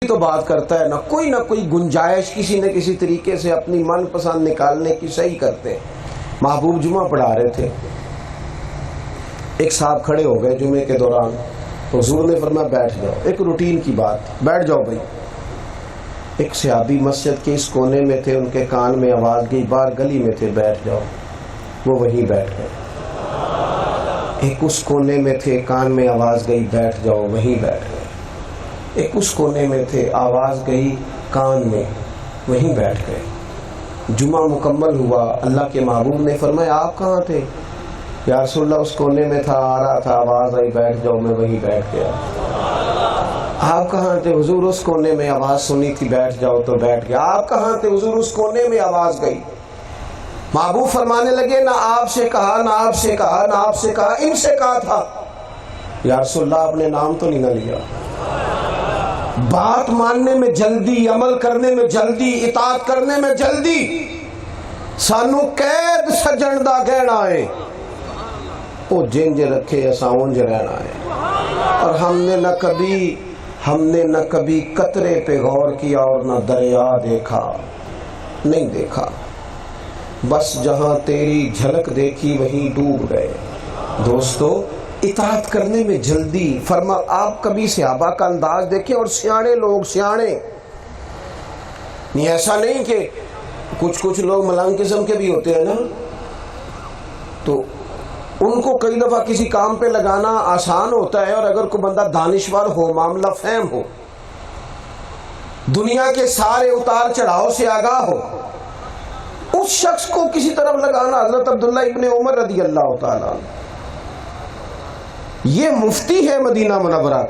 تو بات کرتا ہے، نہ کوئی گنجائش کسی نہ کسی طریقے سے اپنی من پسند نکالنے کی صحیح کرتے ہیں۔ محبوب جمعہ پڑھا رہے تھے، ایک صاحب کھڑے ہو گئے جمعے کے دوران، حضور نے فرمایا بیٹھ جاؤ، ایک روٹین کی بات، بیٹھ جاؤ بھائی۔ ایک صحابی مسجد کے اس کونے میں تھے، ان کے کان میں آواز گئی، باہر گلی میں تھے، بیٹھ جاؤ، وہ وہیں بیٹھ گئے۔ ایک اس کونے میں تھے، کان میں آواز گئی، بیٹھ جاؤ، وہیں بیٹھ گئے۔ ایک اس کونے میں تھے، آواز گئی کان میں، وہیں بیٹھ گئے۔ جمعہ مکمل ہوا، اللہ کے محبوب نے فرمایا آپ کہاں تھے؟ یا رسول اللہ اس کونے میں تھا، آ رہا تھا، آواز آئی بیٹھ جاؤ، میں وہیں بیٹھ گیا۔ آپ کہاں تھے؟ حضور اس کونے میں آواز سنی تھی بیٹھ جاؤ تو بیٹھ گیا۔ آپ کہاں تھے؟ حضور اس کونے میں آواز گئی۔ محبوب فرمانے لگے نہ آپ سے کہا، نہ آپ سے کہا، نہ آپ سے کہا، ان سے کہا تھا۔ یا رسول اللہ آپ نے نام تو نہیں نہ لیا۔ بات ماننے میں جلدی، عمل کرنے میں جلدی، اطاعت کرنے میں جلدی، سانو قید سجن دا گہنا ہے، وہ جنج رکھے اساں اونج رہنا ہے۔ اور ہم نے نہ کبھی قطرے پہ غور کیا اور نہ دریا دیکھا، نہیں دیکھا، بس جہاں تیری جھلک دیکھی وہیں ڈوب گئے۔ دوستو اطاعت کرنے میں جلدی، فرما آپ کبھی صحابہ کا انداز دیکھیں، اور سیانے لوگ، سیانے نہیں، ایسا نہیں کہ کچھ لوگ ملنگ قسم کے بھی ہوتے ہیں نا، تو ان کو کئی دفعہ کسی کام پہ لگانا آسان ہوتا ہے، اور اگر کوئی بندہ دانشور ہو، معاملہ فہم ہو، دنیا کے سارے اتار چڑھاؤ سے آگاہ ہو، اس شخص کو کسی طرف لگانا۔ حضرت عبداللہ ابن عمر رضی اللہ تعالیٰ عنہ، یہ مفتی ہے مدینہ منورہ،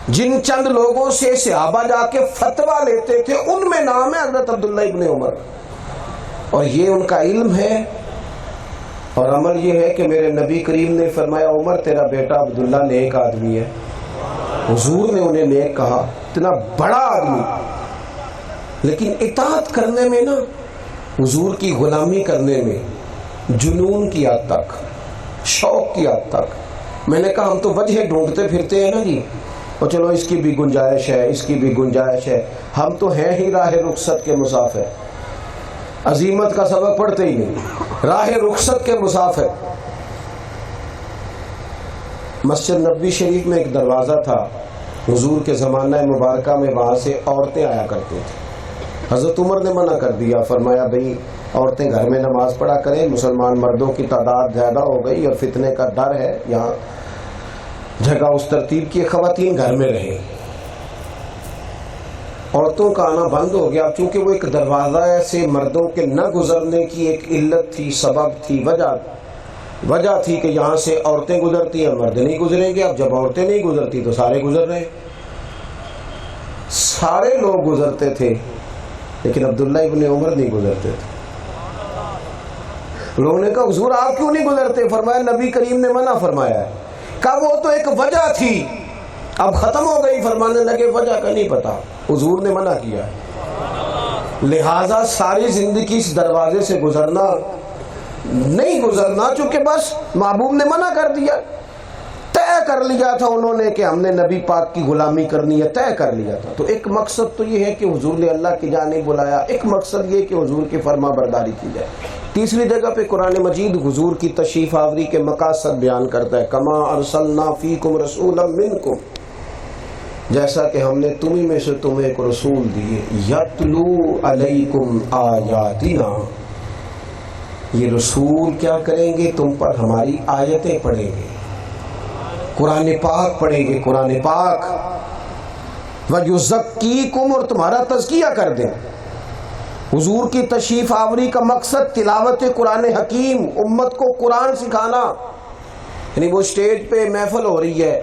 جن چند لوگوں سے صحابہ جا کے فتویٰ لیتے تھے ان میں نام ہے حضرت عبداللہ ابن عمر، اور یہ ان کا علم ہے اور عمل یہ ہے کہ میرے نبی کریم نے فرمایا عمر تیرا بیٹا عبداللہ نیک آدمی ہے۔ حضور نے انہیں نیک کہا، اتنا بڑا آدمی، لیکن اطاعت کرنے میں نا، حضور کی غلامی کرنے میں جنون کی حد تک، شوق کی حد تک۔ میں نے کہا ہم تو وجہ ڈھونڈتے پھرتے ہیں نا جی، اور چلو اس کی بھی گنجائش ہے، اس کی بھی گنجائش ہے، ہم تو ہیں ہی راہ رخصت کے مسافر، عزیمت کا سبق پڑھتے ہی نہیں، راہ رخصت کے مسافر۔ مسجد نبوی شریف میں ایک دروازہ تھا، حضور کے زمانہ مبارکہ میں وہاں سے عورتیں آیا کرتی تھیں۔ حضرت عمر نے منع کر دیا، فرمایا بھئی عورتیں گھر میں نماز پڑھا کریں، مسلمان مردوں کی تعداد زیادہ ہو گئی اور فتنے کا ڈر ہے، یہاں جگہ اس ترتیب کی، خواتین گھر میں رہیں۔ عورتوں کا آنا بند ہو گیا، چونکہ وہ ایک دروازہ سے مردوں کے نہ گزرنے کی ایک علت تھی، سبب تھی، وجہ تھی کہ یہاں سے عورتیں گزرتی ہیں، مرد نہیں گزریں گے۔ اب جب عورتیں نہیں گزرتی تو سارے گزر رہے، سارے لوگ گزرتے تھے، لیکن عبداللہ ابن عمر نہیں گزرتے تھے۔ لوگوں نے کہا حضور آپ کیوں نہیں گزرتے؟ فرمایا نبی کریم نے منع فرمایا ہے۔ کہا وہ تو ایک وجہ تھی، اب ختم ہو گئی۔ فرمانے لگے وجہ کا نہیں پتا، حضور نے منع کیا، لہذا ساری زندگی اس دروازے سے گزرنا نہیں گزرنا، چونکہ بس محبوب نے منع کر دیا، طے کر لیا تھا انہوں نے کہ ہم نے نبی پاک کی غلامی کرنی ہے، طے کر لیا تھا۔ تو ایک مقصد تو یہ ہے کہ حضور نے اللہ کی جانب بلایا، ایک مقصد یہ کہ حضور کی فرما برداری کی جائے۔ تیسری جگہ پہ قرآن مجید حضور کی تشریف آوری کے مقاصد بیان کرتا ہے، کما ارسلنا فیکم رسولا منکم، جیسا کہ ہم نے تمہیں میں سے تمہیں ایک رسول دیے، یتلو علیکم آیاتنا، یہ رسول کیا کریں گے؟ تم پر ہماری آیتیں پڑھیں گے، قرآن پاک پڑھیں گے، قرآن پاک، وَيُزَكِّيكُمْ، اور تمہارا تزکیہ کر دیں۔ حضور کی تشریف آوری کا مقصد تلاوت قرآن حکیم، امت کو قرآن سکھانا، یعنی وہ سٹیج پہ محفل ہو رہی ہے،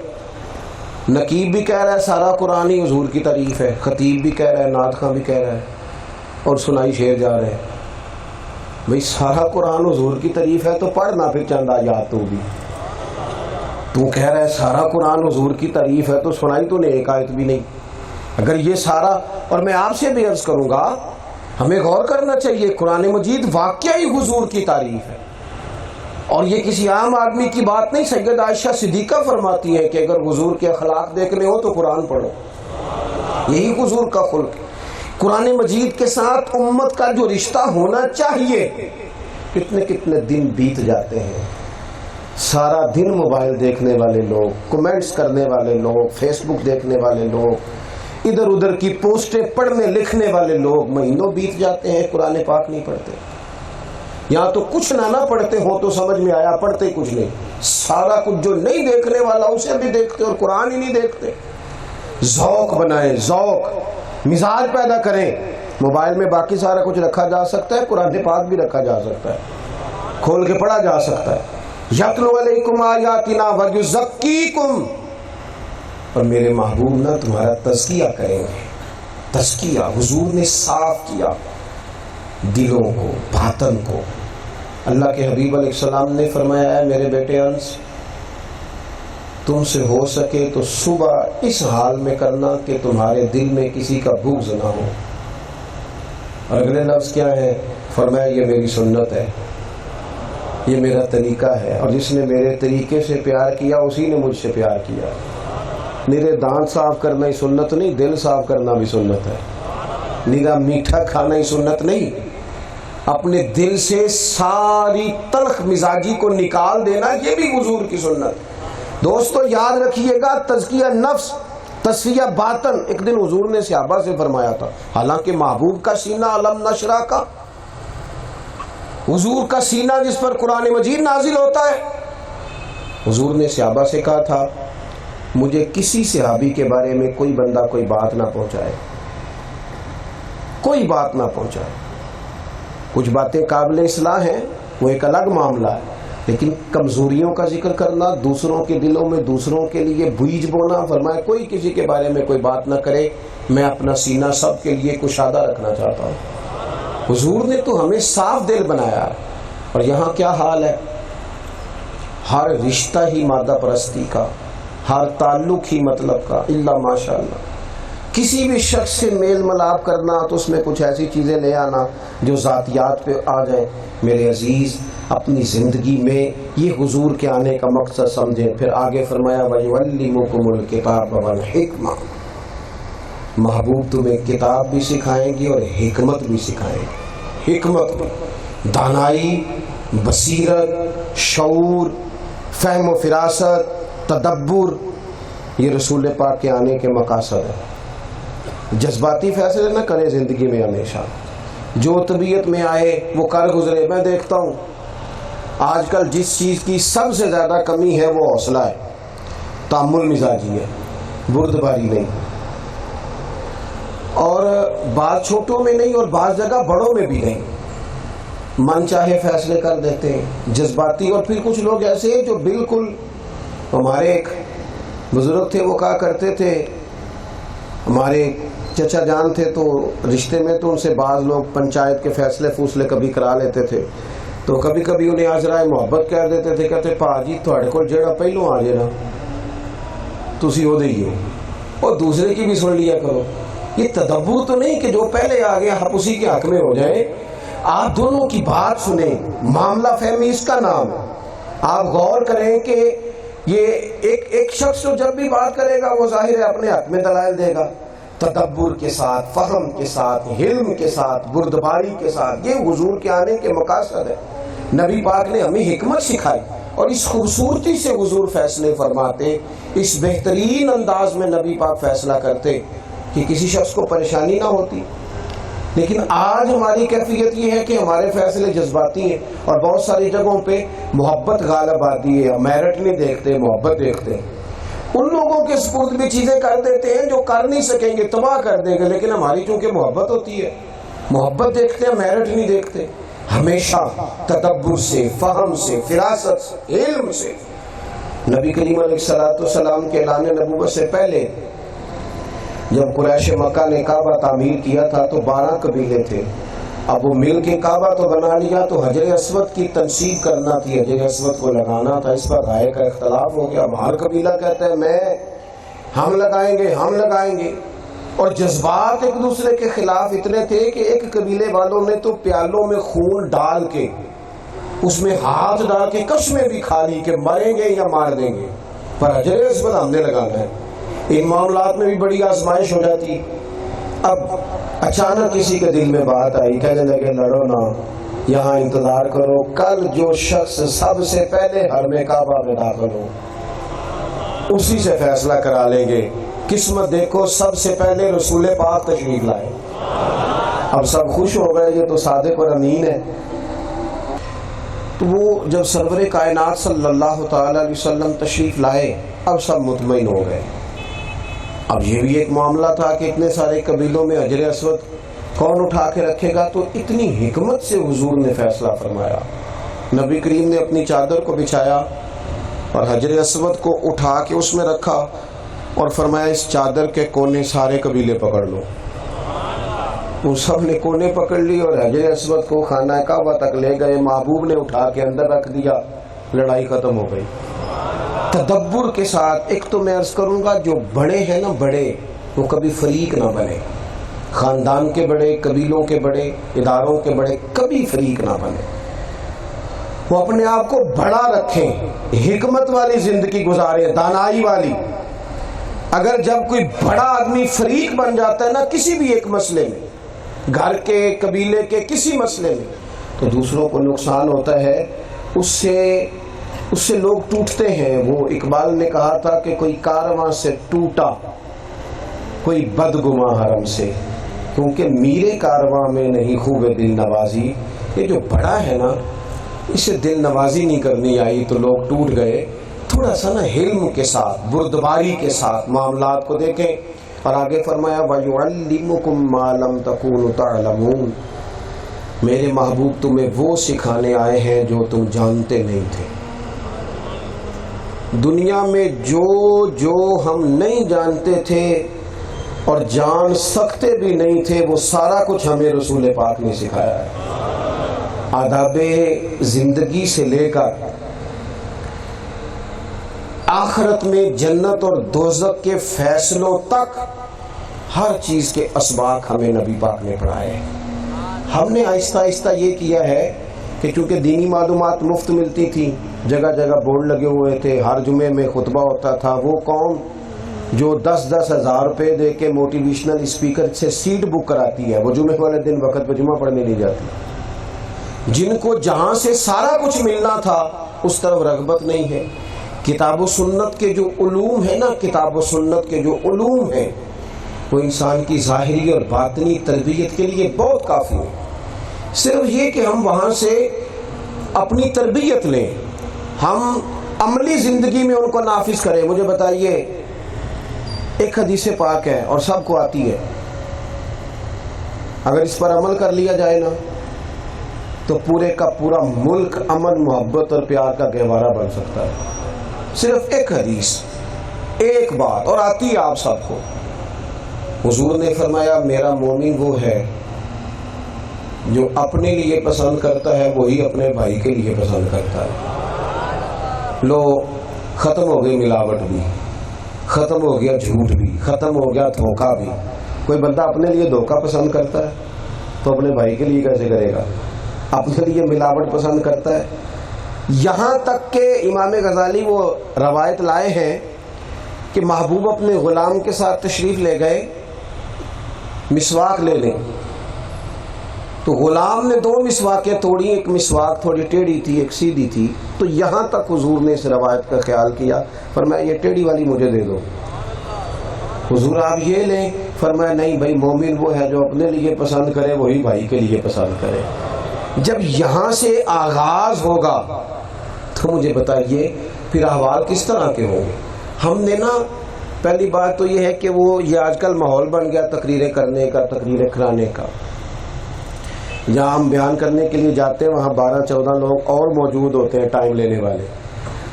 نقیب بھی کہہ رہا ہے سارا قرآن ہی حضور کی تعریف ہے، خطیب بھی کہہ رہا ہے، نعت خواں بھی کہہ رہا ہے، اور سنائی شعر جا رہے ہیں۔ بھئی سارا قرآن حضور کی تعریف ہے تو پڑھنا پھر چند آیات تو بھی، تو کہہ رہا ہے سارا قرآن حضور کی تعریف ہے تو سنائی تو نے ایک آیت بھی نہیں۔ اگر یہ سارا، اور میں آپ سے بھی عرض کروں گا ہمیں غور کرنا چاہیے، قرآن مجید واقعی حضور کی تعریف ہے، اور یہ کسی عام آدمی کی بات نہیں۔ سید عائشہ صدیقہ فرماتی ہیں کہ اگر حضور کے اخلاق دیکھنے ہو تو قرآن پڑھو۔ یہی حضور کا خلق ہے۔ قرآن مجید کے ساتھ امت کا جو رشتہ ہونا چاہیے، کتنے کتنے دن بیت جاتے ہیں، سارا دن موبائل دیکھنے والے لوگ، کمنٹس کرنے والے لوگ، فیس بک دیکھنے والے لوگ، ادھر ادھر کی پوسٹیں پڑھنے لکھنے والے لوگ، مہینوں بیت جاتے ہیں، قرآن پاک نہیں پڑھتے۔ یا تو کچھ نہ پڑھتے ہو تو سمجھ میں آیا، پڑھتے کچھ نہیں، سارا کچھ جو نہیں دیکھنے والا اسے بھی دیکھتے اور قرآن ہی نہیں دیکھتے۔ ذوق بنائیں، ذوق، مزاج پیدا کریں۔ موبائل میں باقی سارا کچھ رکھا جا سکتا ہے، قرآن پاک بھی رکھا جا سکتا ہے، کھول کے پڑھا جا سکتا ہے۔ یتلو علیکم آیاتنا ویزکیکم، اور میرے محبوب نہ تمہارا تزکیہ کریں گے۔ تزکیہ حضور نے صاف کیا دلوں کو، باطن کو۔ اللہ کے حبیب علیہ السلام نے فرمایا ہے میرے بیٹے انس، تم سے ہو سکے تو صبح اس حال میں کرنا کہ تمہارے دل میں کسی کا بغض نہ ہو۔ اور اگلے لفظ کیا ہے؟ فرمایا یہ میری سنت ہے، یہ میرا طریقہ ہے، اور جس نے میرے طریقے سے پیار کیا اسی نے مجھ سے پیار کیا۔ میرے دانت صاف کرنا ہی سنت نہیں، دل صاف کرنا بھی سنت ہے۔ نیرا میٹھا کھانا ہی سنت نہیں، اپنے دل سے ساری تلخ مزاجی کو نکال دینا یہ بھی حضور کی سنت۔ دوستو یاد رکھیے گا، تزکیہ نفس، تصفیہ باطن، ایک دن حضور نے صحابہ سے فرمایا تھا، حالانکہ محبوب کا سینہ علم نشرہ کا، حضور کا سینہ جس پر قرآن مجید نازل ہوتا ہے، حضور نے صحابہ سے کہا تھا مجھے کسی صحابی کے بارے میں کوئی بندہ کوئی بات نہ پہنچائے، کوئی بات نہ پہنچائے۔ کچھ باتیں قابل اصلاح ہیں، وہ ایک الگ معاملہ ہے، لیکن کمزوریوں کا ذکر کرنا، دوسروں کے دلوں میں دوسروں کے لیے بیج بونا، فرمایا کوئی کسی کے بارے میں کوئی بات نہ کرے، میں اپنا سینہ سب کے لیے کشادہ رکھنا چاہتا ہوں۔ حضور نے تو ہمیں صاف دل بنایا، اور یہاں کیا حال ہے؟ ہر رشتہ ہی مادہ پرستی کا، ہر تعلق ہی مطلب کا، الا ماشاء اللہ۔ کسی بھی شخص سے میل ملاپ کرنا تو اس میں کچھ ایسی چیزیں لے آنا جو ذاتیات پہ آ جائیں۔ میرے عزیز، اپنی زندگی میں یہ حضور کے آنے کا مقصد سمجھیں۔ پھر آگے فرمایا وَيُعَلِّمُكُمُ الْكِتَابَ وَالْحِكْمَةَ، محبوب تمہیں کتاب بھی سکھائیں گے اور حکمت بھی سکھائیں گے۔ حکمت، دانائی، بصیرت، شعور، فہم و فراست، تدبر، یہ رسول پاک کے آنے کے مقاصد ہیں۔ جذباتی فیصلے نہ کرے زندگی میں، ہمیشہ جو طبیعت میں آئے وہ کر گزرے۔ میں دیکھتا ہوں آج کل جس چیز کی سب سے زیادہ کمی ہے وہ حوصلہ ہے، تحمل مزاجی ہے، بردباری نہیں، اور بعض چھوٹوں میں نہیں اور بعض جگہ بڑوں میں بھی نہیں، من چاہے فیصلے کر دیتے ہیں، جذباتی۔ اور پھر کچھ لوگ ایسے ہیں جو بالکل، ہمارے ایک بزرگ تھے وہ کہا کرتے تھے، ہمارے چچا جان تھے تو رشتے میں تو ان سے بعض لوگ پنچایت کے فیصلے فوصلے کبھی کرا لیتے تھے، تو کبھی کبھی انہیں آجرائے محبت کہہ دیتے تھے، کہتے پا جی تھوڑے کو جڑا پہلو آ جائے نا تسی ہو دئیے، اور دوسرے کی بھی سن لیا کرو۔ یہ تدبر تو نہیں کہ جو پہلے آ گیا آپ اسی کے حق میں ہو جائیں، آپ دونوں کی بات سنیں، معاملہ فہمی اس کا نام ہے۔ آپ غور کریں کہ یہ ایک شخص جو جب بھی بات کرے گا وہ ظاہر ہے اپنے حق میں دلائل دے گا، تدبر کے ساتھ، فہم کے ساتھ، علم کے ساتھ، بردباری کے ساتھ۔ یہ حضور کے آنے کے مقاصد ہے۔ نبی پاک نے ہمیں حکمت سکھائی، اور اس خوبصورتی سے حضور فیصلے فرماتے، اس بہترین انداز میں نبی پاک فیصلہ کرتے کہ کسی شخص کو پریشانی نہ ہوتی۔ لیکن آج ہماری کیفیت یہ ہے کہ ہمارے فیصلے جذباتی ہیں، اور بہت ساری جگہوں پہ محبت غالب آتی ہے، میرٹ نہیں دیکھتے، محبت دیکھتے ہیں۔ ان لوگوں کے سپرد بھی چیزیں کر دیتے ہیں جو کر نہیں سکیں گے، تباہ کر دیں گے، لیکن ہماری چونکہ محبت ہوتی ہے، محبت دیکھتے ہیں، میرٹ نہیں دیکھتے۔ ہمیشہ تدبر سے، فہم سے، فراست سے، علم سے۔ نبی کریم علیہ السلام کے اعلان نبوت سے پہلے جب قریش مکہ نے کعبہ تعمیر کیا تھا تو 12 قبیلے تھے، اب وہ مل کے کعبہ تو بنا لیا، تو حجر اسود کی تنصیب کرنا تھی، حجر اسود کو لگانا تھا، اس پر رائے کا اختلاف ہو گیا۔ ہر قبیلہ کہتا ہے ہم لگائیں گے، ہم لگائیں گے، اور جذبات ایک دوسرے کے خلاف اتنے تھے کہ ایک قبیلے والوں نے تو پیالوں میں خون ڈال کے، اس میں ہاتھ ڈال کے قسمیں بھی کھا لی کہ مریں گے یا مار دیں گے، پر حجر اسود ہم نے لگانا ہے۔ ان معاملات میں بھی بڑی آزمائش ہو جاتی، اب اچانک کسی کے دل میں بات آئی، کہنے لگے لڑو نہ، یہاں انتظار کرو، کل جو شخص سب سے پہلے حرم کعبہ میں داخل ہو اسی سے فیصلہ کرا لیں گے۔ قسمت دیکھو، سب سے پہلے رسول پاک تشریف لائے۔ اب سب خوش ہو گئے، یہ تو صادق اور امین ہے۔ تو وہ جب سرور کائنات صلی اللہ تعالی علیہ وسلم تشریف لائے، اب سب مطمئن ہو گئے۔ اب یہ بھی ایک معاملہ تھا کہ اتنے سارے قبیلوں میں حجر اسود کون اٹھا کے رکھے گا، تو اتنی حکمت سے حضور نے فیصلہ فرمایا۔ نبی کریم نے اپنی چادر کو بچھایا اور حجر اسود کو اٹھا کے اس میں رکھا اور فرمایا اس چادر کے کونے سارے قبیلے پکڑ لو۔ وہ سب نے کونے پکڑ لی اور حجر اسود کو خانہ کعبہ تک لے گئے۔ محبوب نے اٹھا کے اندر رکھ دیا، لڑائی ختم ہو گئی۔ تدبر کے ساتھ، ایک تو میں عرض کروں گا جو بڑے ہیں نا، بڑے وہ کبھی فریق نہ بنے، خاندان کے بڑے، قبیلوں کے بڑے، اداروں کے بڑے کبھی فریق نہ بنے، وہ اپنے آپ کو بڑا رکھیں، حکمت والی زندگی گزاریں، دانائی والی۔ اگر جب کوئی بڑا آدمی فریق بن جاتا ہے نا کسی بھی ایک مسئلے میں، گھر کے، قبیلے کے کسی مسئلے میں، تو دوسروں کو نقصان ہوتا ہے، اس سے لوگ ٹوٹتے ہیں۔ وہ اقبال نے کہا تھا کہ کوئی کارواں سے ٹوٹا، کوئی بدگماں حرم سے، کیونکہ میرے کارواں میں نہیں خوب دل نوازی۔ یہ جو بڑا ہے نا، اسے دل نوازی نہیں کرنی آئی تو لوگ ٹوٹ گئے۔ تھوڑا سا نا حلم کے ساتھ، بردباری کے ساتھ معاملات کو دیکھیں۔ اور آگے فرمایا وَيُعَلِّمُكُم مَّا لَمْ تَكُونُوا تَعْلَمُونَ، میرے محبوب تمہیں وہ سکھانے آئے ہیں جو تم جانتے نہیں تھے۔ دنیا میں جو ہم نہیں جانتے تھے اور جان سکتے بھی نہیں تھے، وہ سارا کچھ ہمیں رسول پاک نے سکھایا ہے۔ آداب زندگی سے لے کر آخرت میں جنت اور دوزخ کے فیصلوں تک ہر چیز کے اسباق ہمیں نبی پاک نے پڑھائے۔ ہم نے آہستہ آہستہ یہ کیا ہے کہ چونکہ دینی معلومات مفت ملتی تھی، جگہ جگہ بورڈ لگے ہوئے تھے، ہر جمعے میں خطبہ ہوتا تھا، وہ قوم جو 10-10 ہزار روپے دے کے موٹیویشنل اسپیکر سے سیٹ بک کراتی ہے، وہ جمعے والے دن وقت پہ جمعہ پڑھنے نہیں جاتی۔ جن کو جہاں سے سارا کچھ ملنا تھا اس طرف رغبت نہیں ہے۔ کتاب و سنت کے جو علوم ہیں نا، کتاب و سنت کے جو علوم ہیں، وہ انسان کی ظاہری اور باطنی تربیت کے لیے بہت کافی ہے۔ صرف یہ کہ ہم وہاں سے اپنی تربیت لیں، ہم عملی زندگی میں ان کو نافذ کریں۔ مجھے بتائیے، ایک حدیث پاک ہے اور سب کو آتی ہے، اگر اس پر عمل کر لیا جائے نا تو پورے کا پورا ملک امن، محبت اور پیار کا گہوارہ بن سکتا ہے۔ صرف ایک حدیث، ایک بات، اور آتی ہے آپ سب کو۔ حضور نے فرمایا میرا مومن وہ ہے جو اپنے لیے پسند کرتا ہے وہی اپنے بھائی کے لیے پسند کرتا ہے۔ لو، ختم ہو گئی ملاوٹ بھی، ختم ہو گیا جھوٹ بھی، ختم ہو گیا دھوکہ بھی۔ کوئی بندہ اپنے لیے دھوکہ پسند کرتا ہے تو اپنے بھائی کے لیے کیسے کرے گا؟ اپنے لیے ملاوٹ پسند کرتا ہے۔ یہاں تک کہ امام غزالی وہ روایت لائے ہیں کہ محبوب اپنے غلام کے ساتھ تشریف لے گئے مسواک لے لیں، تو غلام نے 2 مسواکیں توڑی، ایک مسواک تھوڑی ٹیڑھی تھی، ایک سیدھی تھی، تو یہاں تک حضور نے اس روایت کا خیال کیا، فرمایا یہ ٹیڑھی والی مجھے دے دو۔ حضور آپ یہ لیں، فرمایا نہیں بھائی، مومن وہ ہے جو اپنے لیے پسند کرے وہی بھائی کے لیے پسند کرے۔ جب یہاں سے آغاز ہوگا تو مجھے بتائیے پھر احوال کس طرح کے ہوں گے۔ ہم نے نا، پہلی بات تو یہ ہے کہ وہ یہ آج کل ماحول بن گیا تقریریں کرنے کا، تقریریں کرانے کا۔ جہاں ہم بیان کرنے کے لیے جاتے ہیں وہاں 12-14 لوگ اور موجود ہوتے ہیں ٹائم لینے والے،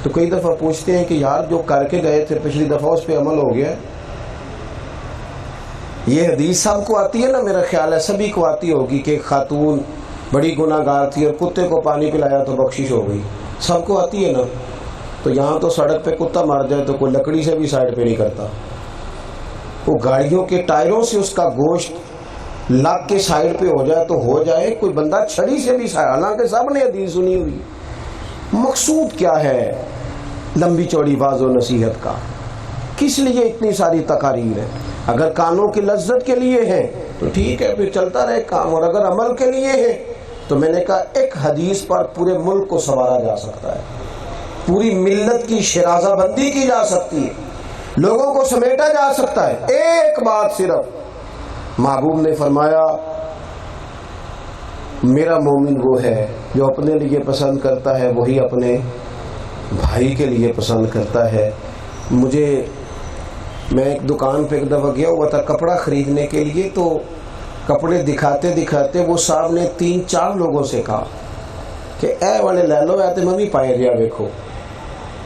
تو کئی دفعہ پوچھتے ہیں کہ یار جو کر کے گئے تھے پچھلی دفعہ اس پہ عمل ہو گیا؟ یہ حدیث سب کو آتی ہے نا، میرا خیال ہے سبھی کو آتی ہوگی کہ ایک خاتون بڑی گناہ گار تھی اور کتے کو پانی پلایا تو بخشش ہو گئی، سب کو آتی ہے نا۔ تو یہاں تو سڑک پہ کتا مار جائے تو کوئی لکڑی سے بھی سائڈ پہ نہیں کرتا، وہ گاڑیوں کے ٹائروں سے اس کا گوشت لگ کے سائڈ پہ ہو جائے تو ہو جائے، کوئی بندہ چھڑی سے بھی سائڈ، حالانکہ سب نے حدیث سنی ہوئی۔ مقصود کیا ہے لمبی چوڑی باز و نصیحت کا؟ کس لیے اتنی ساری تقاریر ہے؟ اگر کانوں کی لذت کے لیے ہیں تو ٹھیک ہے، پھر چلتا رہے کام، اور اگر عمل کے لیے ہے تو میں نے کہا ایک حدیث پر پورے ملک کو سنوارا جا سکتا ہے، پوری ملت کی شرازہ بندی کی جا سکتی ہے، لوگوں کو سمیٹا جا سکتا ہے۔ ایک بات صرف محبوب نے فرمایا، میرا مومن وہ ہے جو اپنے لیے پسند کرتا ہے وہی اپنے بھائی کے لیے پسند کرتا ہے۔ میں ایک دکان پہ ایک دفعہ گیا ہوا تھا کپڑا خریدنے کے لیے، تو کپڑے دکھاتے دکھاتے وہ صاحب نے 3-4 لوگوں سے کہا کہ اے والے لے لو، یا تو ممی پائے رہا دیکھو،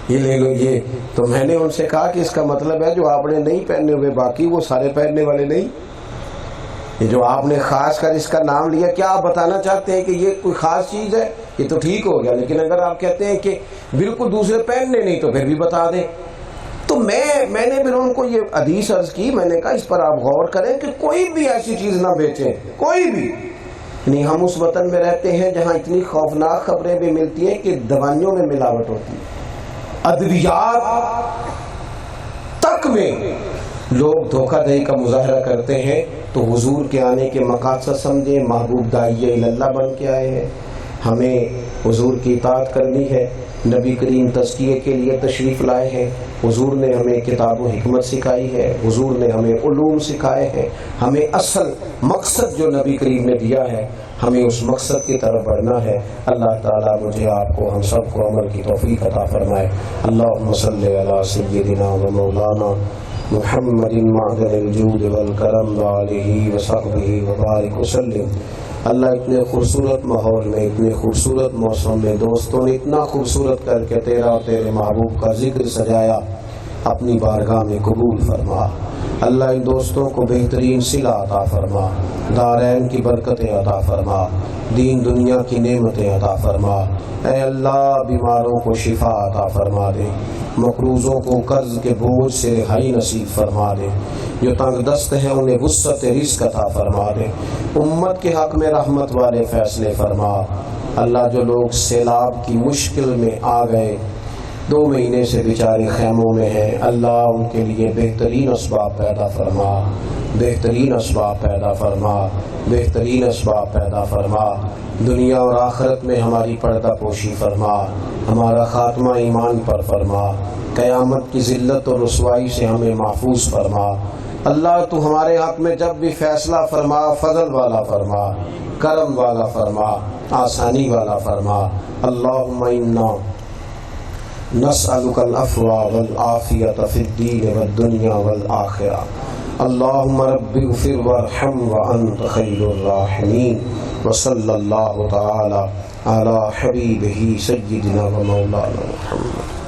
یہ لے لو یہ۔ تو میں نے ان سے کہا کہ اس کا مطلب ہے جو آپ نے نہیں پہنے ہوئے باقی وہ سارے پہننے والے نہیں، یہ جو آپ نے خاص کر اس کا نام لیا، کیا آپ بتانا چاہتے ہیں کہ یہ کوئی خاص چیز ہے؟ یہ تو ٹھیک ہو گیا، لیکن اگر آپ کہتے ہیں کہ بالکل دوسرے پہننے نہیں تو پھر بھی بتا دیں۔ تو میں نے پھر ان کو یہ حدیث عرض کی، میں نے کہا اس پر آپ غور کریں کہ کوئی بھی ایسی چیز نہ بیچیں، کوئی بھی نہیں۔ ہم اس وطن میں رہتے ہیں جہاں اتنی خوفناک خبریں بھی ملتی ہیں کہ دوائیوں میں ملاوٹ ہوتی ہے، ادویات تک میں لوگ دھوکہ دہی کا مظاہرہ کرتے ہیں۔ تو حضور کے آنے کے مقاصد سمجھیں، محبوب داعیہ اللہ بن کے آئے ہیں، ہمیں حضور کی اطاعت کرنی ہے۔ نبی کریم تزکیے کے لیے تشریف لائے ہیں، حضور نے ہمیں کتاب و حکمت سکھائی ہے، حضور نے ہمیں علوم سکھائے ہیں، ہمیں اصل مقصد جو نبی کریم نے دیا ہے ہمیں اس مقصد کی طرف بڑھنا ہے۔ اللہ تعالیٰ مجھے آپ کو ہم سب کو عمل کی توفیق عطا فرمائے۔ اللہم صلی علی سیدنا و مولانا محمد معدن الجود والکرم وآلہ وصحبہ وبارک وسلم۔ اللہ اتنے خوبصورت ماحول میں، اتنے خوبصورت موسم میں دوستوں نے اتنا خوبصورت کر کے تیرا اور تیرے محبوب کا ذکر سجایا، اپنی بارگاہ میں قبول فرما۔ اللہ ان دوستوں کو بہترین صلہ عطا فرما، دارین کی برکتیں عطا فرما، دین دنیا کی نعمتیں عطا فرما۔ اے اللہ بیماروں کو شفا عطا فرما دے، مقروضوں کو قرض کے بوجھ سے رہائی نصیب فرما دے، جو تنگ دست ہیں انہیں وسعت رزق عطا فرما دے۔ امت کے حق میں رحمت والے فیصلے فرما۔ اللہ جو لوگ سیلاب کی مشکل میں آ گئے، 2 مہینے سے بیچارے خیموں میں ہیں، اللہ ان کے لیے بہترین اسباب پیدا فرما، بہترین اسباب پیدا فرما، بہترین اسباب پیدا فرما۔ دنیا اور آخرت میں ہماری پردہ پوشی فرما، ہمارا خاتمہ ایمان پر فرما، قیامت کی ذلت اور رسوائی سے ہمیں محفوظ فرما۔ اللہ تو ہمارے حق میں جب بھی فیصلہ فرما، فضل والا فرما، کرم والا فرما، آسانی والا فرما۔ اللہم انا نسألک العفو والعافیۃ فی الدین والدنیا والآخرہ۔ اللہم رب اغفر وارحم وانت خیر الراحمین، وصلی اللہ تعالی علی حبیبہ سیدنا و مولانا محمد۔